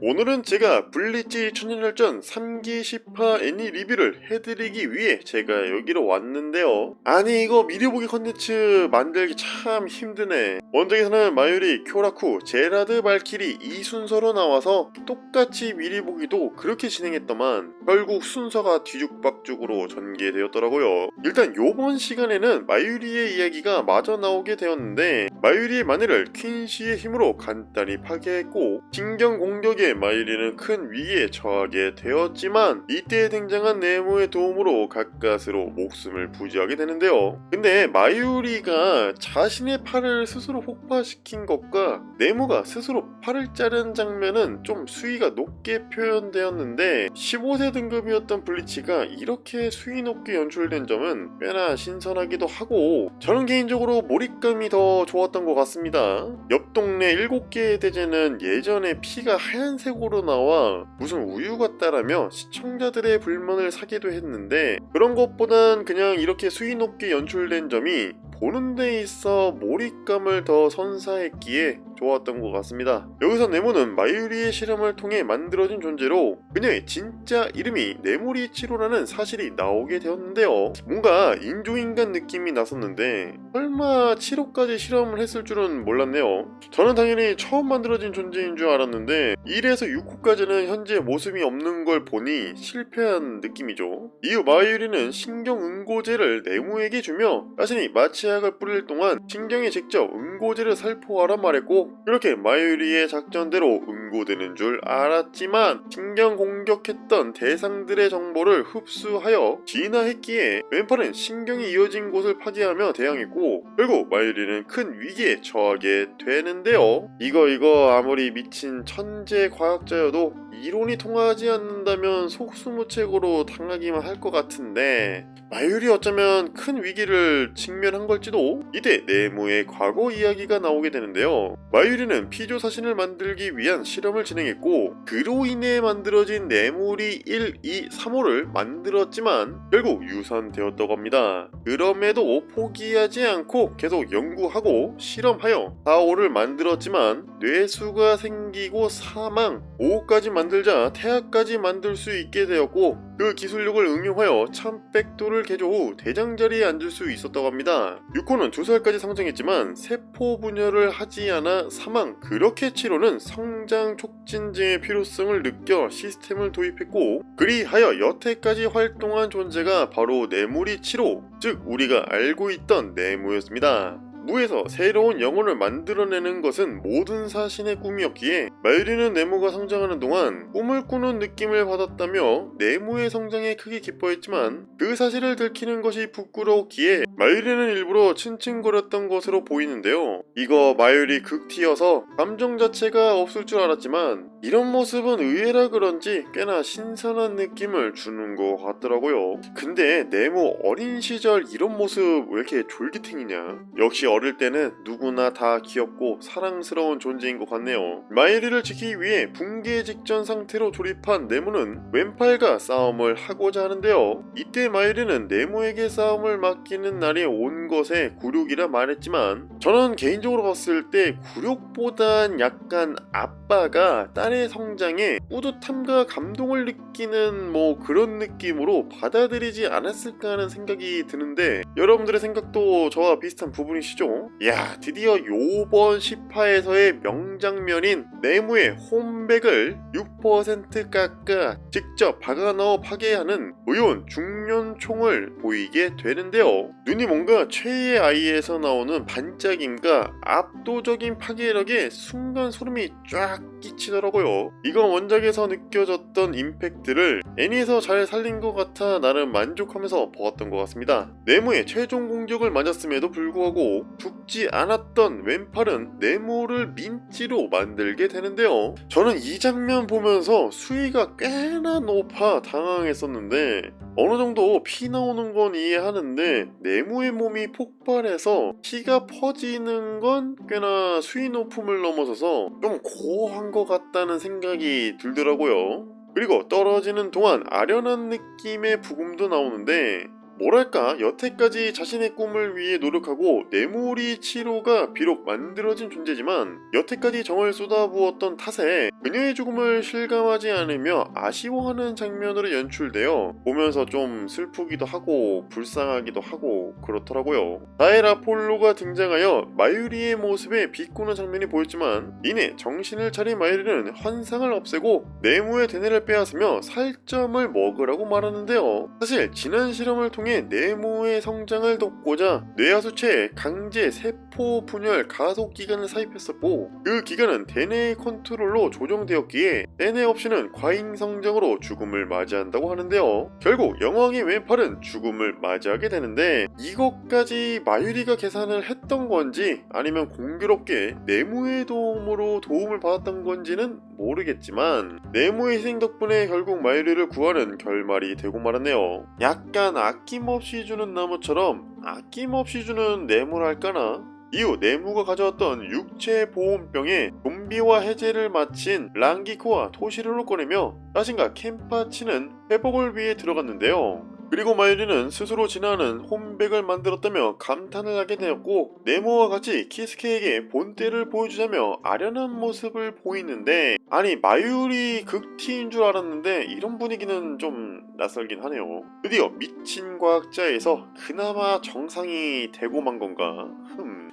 오늘은 제가 블리치 천연열전 3기 10화 애니 리뷰를 해드리기 위해 제가 여기로 왔는데요. 아니 이거 미리보기 컨텐츠 만들기 참 힘드네. 원작에서는 마유리, 쿄라쿠, 제라드 발키리 이 순서로 나와서 똑같이 미리보기도 그렇게 진행했더만 결국 순서가 뒤죽박죽으로 전개되었더라고요. 일단 요번 시간에는 마유리의 이야기가 마저 나오게 되었는데 마유리의 마늘을 퀸시의 힘으로 간단히 파괴했고 신경 공격에 마유리는 큰 위기에 처하게 되었지만 이때 등장한 네모의 도움으로 가까스로 목숨을 부지하게 되는데요. 근데 마유리가 자신의 팔을 스스로 폭파시킨 것과 네모가 스스로 팔을 자른 장면은 좀 수위가 높게 표현되었는데 15세 등급이었던 블리치가 이렇게 수위 높게 연출된 점은 꽤나 신선하기도 하고 저는 개인적으로 몰입감이 더 좋았던 것 같습니다. 옆 동네 7개의 대제는 예전에 피가 하얀색으로 나와 무슨 우유 같다라며 시청자들의 불만을 사기도 했는데 그런 것보단 그냥 이렇게 수위 높게 연출된 점이 보는 데 있어 몰입감을 더 선사했기에 좋았던 것 같습니다. 여기서 네모는 마유리의 실험을 통해 만들어진 존재로 그녀의 진짜 이름이 네모리치로라는 사실이 나오게 되었는데요. 뭔가 인조인간 느낌이 났었는데 설마 7호까지 실험을 했을 줄은 몰랐네요. 저는 당연히 처음 만들어진 존재인 줄 알았는데 1에서 6호까지는 현재 모습이 없는 걸 보니 실패한 느낌이죠. 이후 마유리는 신경응고제를 네모에게 주며 자신이 마취약을 뿌릴 동안 신경에 직접 응고제를 살포하라 말했고 그렇게 마유리의 작전대로 응고되는 줄 알았지만 신경 공격했던 대상들의 정보를 흡수하여 진화했기에 왼팔은 신경이 이어진 곳을 파괴하며 대항했고 결국 마유리는 큰 위기에 처하게 되는데요. 이거 아무리 미친 천재 과학자여도 이론이 통하지 않는다면 속수무책으로 당하기만 할 것 같은데 마유리 어쩌면 큰 위기를 직면한 걸지도. 이때 네모의 과거 이야기가 나오게 되는데요. 마유리는 피조 사신을 만들기 위한 실험을 진행했고 그로 인해 만들어진 네모리 1, 2, 3호를 만들었지만 결국 유산되었다고 합니다. 그럼에도 포기하지 않고 계속 연구하고 실험하여 4호를 만들었지만 뇌수가 생기고 사망, 5호까지 만들자 태아까지 만들 수 있게 되었고 그 기술력을 응용하여 1100도를 개조 후 대장 자리에 앉을 수 있었다고 합니다. 6호는 2살까지 성장했지만 세포 분열을 하지 않아 사망, 그렇게 치료는 성장 촉진제의 필요성을 느껴 시스템을 도입했고 그리하여 여태까지 활동한 존재가 바로 네모리 7호, 즉 우리가 알고 있던 네모였습니다. 무에서 새로운 영혼을 만들어내는 것은 모든 사신의 꿈이었기에 마유리는 네모가 성장하는 동안 꿈을 꾸는 느낌을 받았다며 네모의 성장에 크게 기뻐했지만 그 사실을 들키는 것이 부끄러웠기에 마유리는 일부러 츤츤거렸던 것으로 보이는데요. 이거 마유리 극티여서 감정 자체가 없을 줄 알았지만 이런 모습은 의외라 그런지 꽤나 신선한 느낌을 주는 것 같더라고요. 근데 네모 어린 시절 이런 모습 왜 이렇게 졸기탱이냐. 역시 어릴 때는 누구나 다 귀엽고 사랑스러운 존재인 것 같네요. 마유리를 지키기 위해 붕괴 직전 상태로 조립한 네모는 왼팔과 싸움을 하고자 하는데요. 이때 마유리는 네모에게 싸움을 맡기는 날이 온 것에 굴욕이라 말했지만 저는 개인적으로 봤을 때 굴욕보단 약간 아빠가 딸의 성장에 뿌듯함과 감동을 느끼는 그런 느낌으로 받아들이지 않았을까 하는 생각이 드는데 여러분들의 생각도 저와 비슷한 부분이시죠? 야, 드디어 요번 10화에서의 명장면인 네모의 홈백을 6% 깎아 직접 박아넣어 파괴하는 무효 중년총을 보이게 되는데요. 눈이 뭔가 최애의 아이에서 나오는 반짝임과 압도적인 파괴력에 순간 소름이 쫙 끼치더라고요. 이건 원작에서 느껴졌던 임팩트를 애니에서 잘 살린 것 같아 나름 만족하면서 보았던 것 같습니다. 네모의 최종 공격을 맞았음에도 불구하고 죽지 않았던 왼팔은 네모를 민찌로 만들게 되는데요. 저는 이 장면 보면서 수위가 꽤나 높아 당황했었는데 어느 정도 피 나오는 건 이해하는데 네모의 몸이 폭발해서 피가 퍼지는 건 꽤나 수위 높음을 넘어서서 좀 고한 것 같다는 생각이 들더라고요. 그리고 떨어지는 동안 아련한 느낌의 부금도 나오는데 뭐랄까 여태까지 자신의 꿈을 위해 노력하고 뇌물이 치료가 비록 만들어진 존재지만 여태까지 정을 쏟아부었던 탓에 그녀의 죽음을 실감하지 않으며 아쉬워하는 장면으로 연출되어 보면서 좀 슬프기도 하고 불쌍하기도 하고 그렇더라고요. 다엘 아폴로가 등장하여 마유리의 모습에 비꼬는 장면이 보였지만 이내 정신을 차린 마유리는 환상을 없애고 네모의 대뇌를 빼앗으며 살점을 먹으라고 말하는데요. 사실 지난 실험을 통해 네모의 성장을 돕고자 뇌하수체에 강제 세포 분열 가속 기관을 삽입했었고 그 기관은 대뇌의 컨트롤로 조정되었기에 대뇌 없이는 과잉 성장으로 죽음을 맞이한다고 하는데요. 결국 영왕의 왼팔은 죽음을 맞이하게 되는데 이것까지 마유리가 계산을 했던 건지 아니면 공교롭게 네모의 도움으로 도움을 받았던 건지는 모르겠지만 네모의 희생 덕분에 결국 마유리를 구하는 결말이 되고 말았네요. 약간 아낌없이 주는 나무처럼 아낌없이 주는 네모랄까나? 이후 네모가 가져왔던 육체 보온병에 좀비와 해제를 마친 랑기코와 토시르를 꺼내며 자신과 켄파치는 회복을 위해 들어갔는데요. 그리고 마유리는 스스로 진화하는 홈백을 만들었다며 감탄을 하게 되었고 네모와 같이 키스케에게 본때를 보여주자며 아련한 모습을 보이는데 아니 마유리 극티인 줄 알았는데 이런 분위기는 좀 낯설긴 하네요. 드디어 미친 과학자에서 그나마 정상이 되고 만 건가?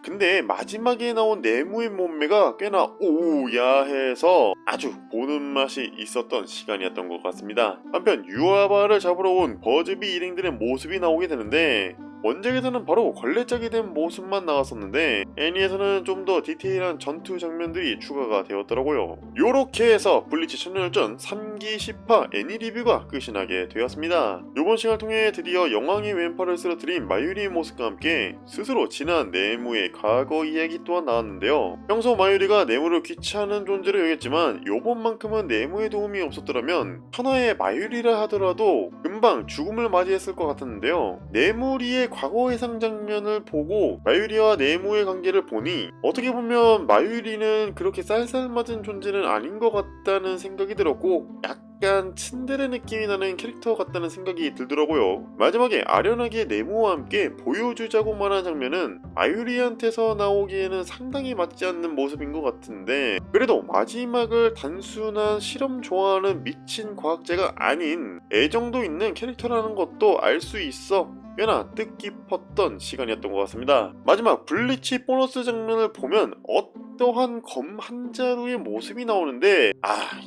근데 마지막에 나온 네모의 몸매가 꽤나 오야해서 아주 보는 맛이 있었던 시간이었던 것 같습니다. 한편 유아바를 잡으러 온 버즈비 일행들의 모습이 나오게 되는데 원작에서는 바로 걸레짝이 된 모습만 나왔었는데 애니에서는 좀 더 디테일한 전투 장면들이 추가가 되었더라고요. 요렇게 해서 블리치 천년열전 3기 10화 애니 리뷰가 끝이 나게 되었습니다. 이번 시간을 통해 드디어 영왕의 왼팔을 쓰러뜨린 마유리의 모습과 함께 스스로 진한 네모의 과거 이야기 또한 나왔는데요. 평소 마유리가 네모를 귀찮은 존재로 여겼지만 요번만큼은 네모의 도움이 없었더라면 천하의 마유리라 하더라도 금방 죽음을 맞이했을 것 같았는데요. 네모리의 과거 해상 장면을 보고 마유리와 네모의 관계를 보니 어떻게 보면 마유리는 그렇게 쌀쌀맞은 존재는 아닌 것 같다는 생각이 들었고 약간 츤데레 느낌이 나는 캐릭터 같다는 생각이 들더라고요. 마지막에 아련하게 네모와 함께 보여주자고 말한 장면은 마유리한테서 나오기에는 상당히 맞지 않는 모습인 것 같은데 그래도 마지막을 단순한 실험 좋아하는 미친 과학자가 아닌 애정도 있는 캐릭터라는 것도 알 수 있어 꽤나 뜻깊었던 시간이었던 것 같습니다. 마지막 블리치 보너스 장면을 보면 어떠한 검 한 자루의 모습이 나오는데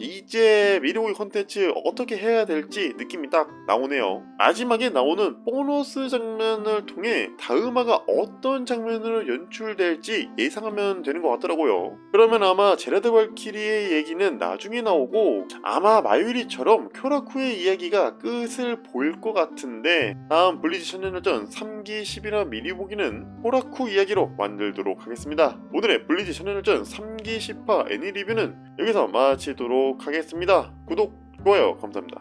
이제 미리보기 컨텐츠 어떻게 해야 될지 느낌이 딱 나오네요. 마지막에 나오는 보너스 장면을 통해 다음화가 어떤 장면으로 연출될지 예상하면 되는 것 같더라고요. 그러면 아마 제라드 발키리의 얘기는 나중에 나오고 아마 마유리처럼 쿄라쿠의 이야기가 끝을 볼 것 같은데 다음 블리치 천년열전 3기 11화 미리보기는 쿄라쿠 이야기로 만들도록 하겠습니다. 오늘의 블리치 천년열전 3기 10화 애니 리뷰는 여기서 마치도록 하겠습니다. 구독, 좋아요 감사합니다.